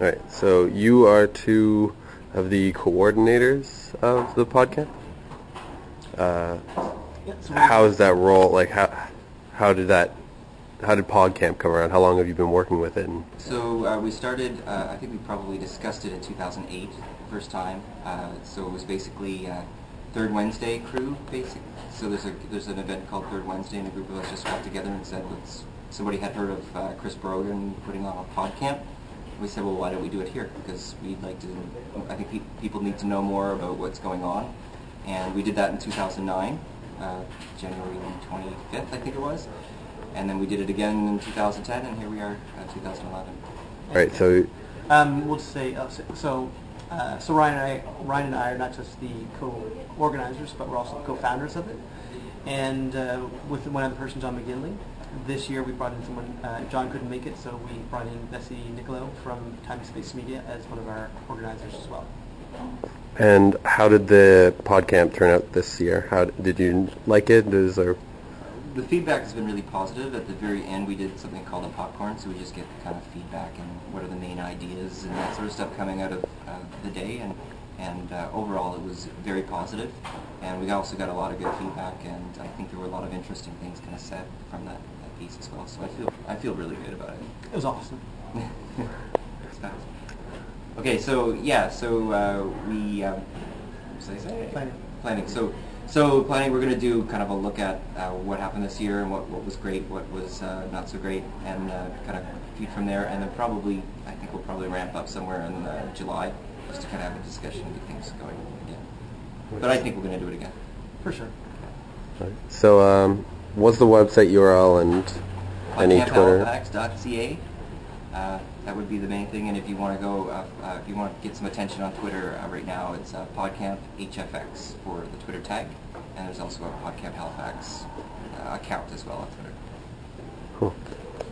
All right, so you are two of the coordinators of the Podcamp. How is that role? Like, how did Podcamp come around? How long have you been working with it? So we started. I think we probably discussed it in 2008, the first time. So it was basically Third Wednesday crew, basically. So there's an event called Third Wednesday, and a group of us just got together and said, somebody had heard of Chris Brogan putting on a Podcamp. We said, well, why don't we do it here? Because we'd like to. I think people need to know more about what's going on, and we did that in 2009, January 25th, I think it was. And then we did it again in 2010, and here we are, 2011. Right. So we'll just say so Ryan and I are not just the co-organizers, but we're also co-founders of it. And with one other person, John McGinley. This year we brought in someone. John couldn't make it, so we brought in Bessie Niccolo from Time and Space Media as one of our organizers as well. And how did the Podcamp turn out this year? How did you like it? The feedback has been really positive. At the very end, we did something called a popcorn, so we just get kind of feedback and what are the main ideas and that sort of stuff coming out of the day. And overall, it was very positive. And we also got a lot of good feedback, and I think there were a lot of interesting things kind of said from that piece as well. So I feel really good about it. It was awesome. It's fast. Okay, so yeah, we planning. So planning, we're going to do kind of a look at what happened this year and what was great, what was not so great, and kind of feed from there. And then I think we'll probably ramp up somewhere in July just to kind of have a discussion and get things going again. But I think we're going to do it again. For sure. Right. So what's the website URL and any Twitter? Halifax.ca. That would be the main thing, and if you want to go, if you want to get some attention on Twitter right now, it's Podcamp HFX for the Twitter tag, and there's also a Podcamp Halifax account as well on Twitter. Cool.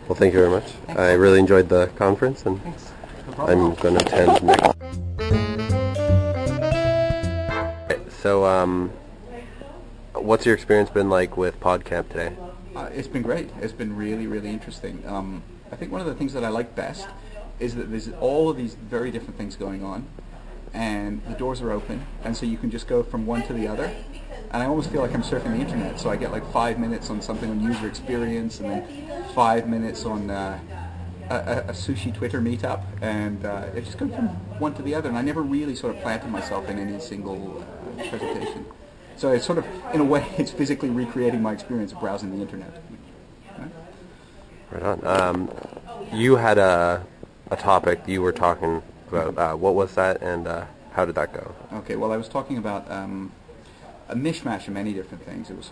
Well, thank you very much. Thanks. I really enjoyed the conference, and Thanks. No I'm going to attend next. So, what's your experience been like with Podcamp today? It's been great. It's been really, really interesting. I think one of the things that I like best is that there's all of these very different things going on, and the doors are open, and so you can just go from one to the other. And I almost feel like I'm surfing the internet, so I get like 5 minutes on something on user experience, and then 5 minutes on a sushi Twitter meetup, and it just goes from one to the other, and I never really sort of planted myself in any single presentation. So it's sort of, in a way, it's physically recreating my experience of browsing the internet. Right on. You had a topic you were talking about. What was that, and how did that go? Okay, well, I was talking about a mishmash of many different things. It was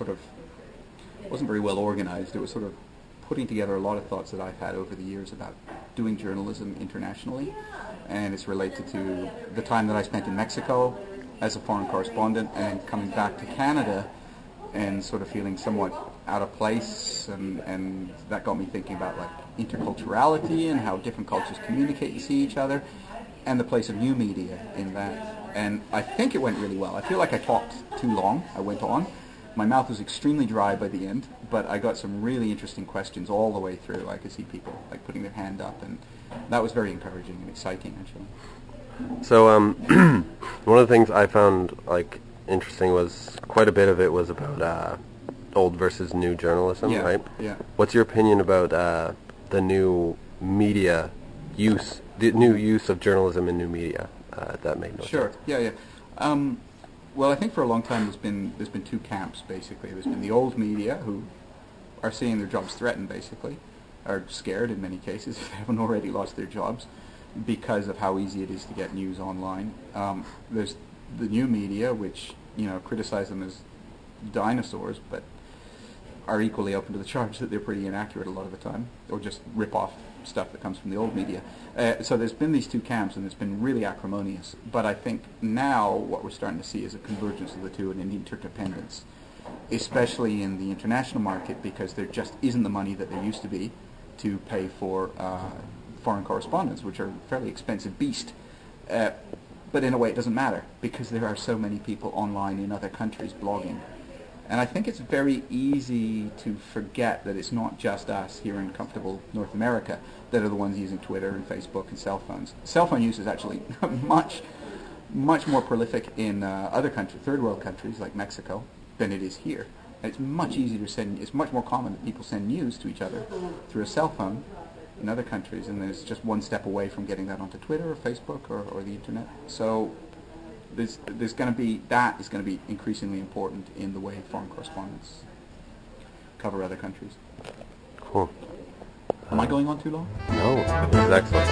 wasn't very well organized. It was sort of putting together a lot of thoughts that I've had over the years about doing journalism internationally, and it's related to the time that I spent in Mexico as a foreign correspondent and coming back to Canada and sort of feeling somewhat out of place, and that got me thinking about like interculturality and how different cultures communicate and see each other, and the place of new media in that. And I think it went really well. I feel like I talked too long. I went on. My mouth was extremely dry by the end, but I got some really interesting questions all the way through. I could see people like putting their hand up, and that was very encouraging and exciting, actually. So one of the things I found like interesting was quite a bit of it was about old versus new journalism, right? Yeah. What's your opinion about the new media use, the new use of journalism in new media? That made no sense. Sure. Yeah. Well, I think for a long time there's been two camps basically. There's been the old media who are seeing their jobs threatened, basically, are scared in many cases if they haven't already lost their jobs because of how easy it is to get news online. There's the new media, which criticize them as dinosaurs, but are equally open to the charge that they're pretty inaccurate a lot of the time, or just rip off stuff that comes from the old media. So there's been these two camps, and it's been really acrimonious. But I think now what we're starting to see is a convergence of the two and an interdependence, especially in the international market, because there just isn't the money that there used to be to pay for foreign correspondents, which are a fairly expensive beast. But in a way it doesn't matter, because there are so many people online in other countries blogging. And I think it's very easy to forget that it's not just us here in comfortable North America that are the ones using Twitter and Facebook and cell phones. Cell phone use is actually much more prolific in other countries, third world countries like Mexico, than it is here. It's much easier to send. It's much more common that people send news to each other through a cell phone in other countries, and there's just one step away from getting that onto Twitter or Facebook or the internet. So there's going to be that is going to be increasingly important in the way foreign correspondents cover other countries. Cool. Am I going on too long? No, this is excellent.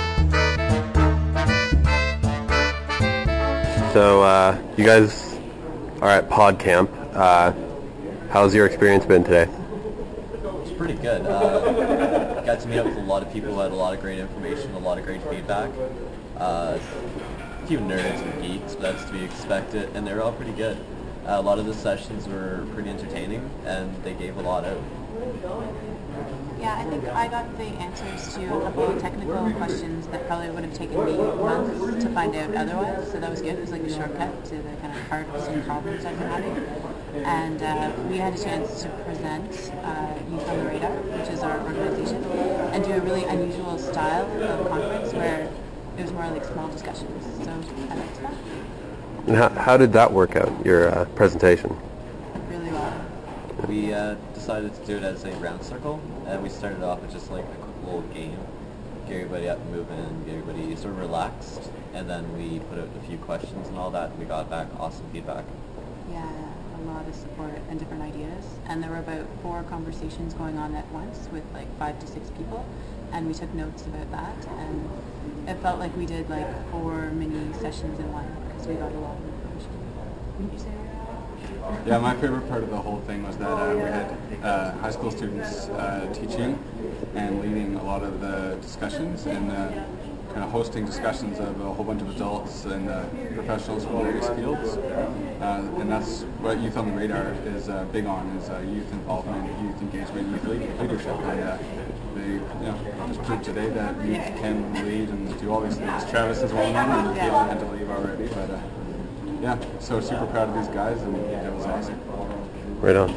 So you guys are at Podcamp. How's your experience been today? It's pretty good. Got to meet up with a lot of people who had a lot of great information, a lot of great feedback. A few nerds and geeks, but that's to be expected, and they were all pretty good. A lot of the sessions were pretty entertaining, and they gave a lot out. Yeah, I think I got the answers to a couple of technical questions that probably would have taken me months to find out otherwise, so that was good. It was like a shortcut to the kind of heart of some problems I've been having. And we had a chance to present Youth on the Radar, which is our organization, and do a really unusual style of conference where it was more like small discussions, so I liked that. And how did that work out, your presentation? Really well. We decided to do it as a round circle, and we started off with just like a quick little game, get everybody up and moving, get everybody sort of relaxed, and then we put out a few questions and all that, and we got back awesome feedback. Yeah, a lot of support and different ideas, and there were about 4 conversations going on at once with like 5 to 6 people, and we took notes about that, and it felt like we did like 4 mini sessions in one because we got a lot of information. Wouldn't you say that? Yeah, my favorite part of the whole thing was that we had high school students teaching and leading a lot of the discussions and kind of hosting discussions of a whole bunch of adults and professionals from various fields. And that's what Youth on the Radar is big on, is youth involvement, youth engagement, youth leadership. And they just proved today that youth can lead and do all these things. Travis is one of them, and he had to leave already. But yeah, so super proud of these guys, and it was awesome. Right on.